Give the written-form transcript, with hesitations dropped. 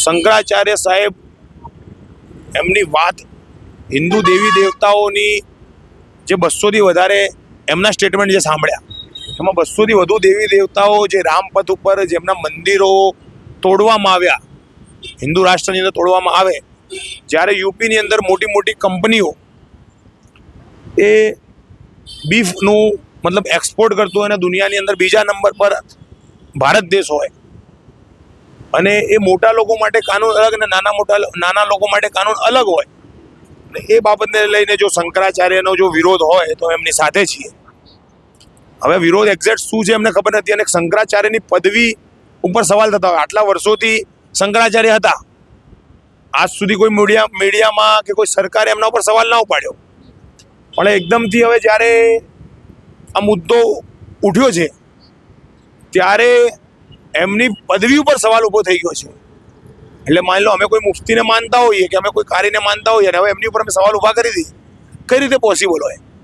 શંકરાચાર્ય સાહેબ એમની વાત હિન્દુ દેવી દેવતાઓની જે 200થી વધારે એમના સ્ટેટમેન્ટ જે સાંભળ્યા એમાં 200થી વધુ દેવી દેવતાઓ જે રામપથ ઉપર જેમના મંદિરો તોડવામાં આવ્યા, હિન્દુ રાષ્ટ્રની અંદર તોડવામાં આવે, જ્યારે યુપીની અંદર મોટી મોટી કંપનીઓ એ બીફનું મતલબ એક્સપોર્ટ કરતું હોય અને દુનિયાની અંદર બીજા નંબર પર ભારત દેશ હોય અને એ મોટા લોકો માટે કાનૂન અલગ અને નાના લોકો માટે કાનૂન અલગ હોય, એ બાબતને લઈને જો શંકરાચાર્યનો જો વિરોધ હોય તો એમની સાથે છીએ. હવે વિરોધ એક્ઝેક્ટ શું છે એમને ખબર નથી અને શંકરાચાર્યની પદવી ઉપર સવાલ થતા હોય. આટલા વર્ષોથી શંકરાચાર્ય હતા, આજ સુધી કોઈ મીડિયામાં કે કોઈ સરકારે એમના ઉપર સવાલ ના ઉપાડ્યો, પણ એકદમથી હવે જ્યારે આ મુદ્દો ઉઠ્યો છે ત્યારે એમની પદવી ઉપર સવાલ ઊભો થઈ ગયો છે. એટલે માની લો અમે કોઈ મુફ્તીને માનતા હોઈએ કે અમે કોઈ કારીને માનતા હોઈએ અને હવે એમની ઉપર અમે સવાલ ઊભા કરી દઈએ, કઈ રીતે પોસિબલ હોય?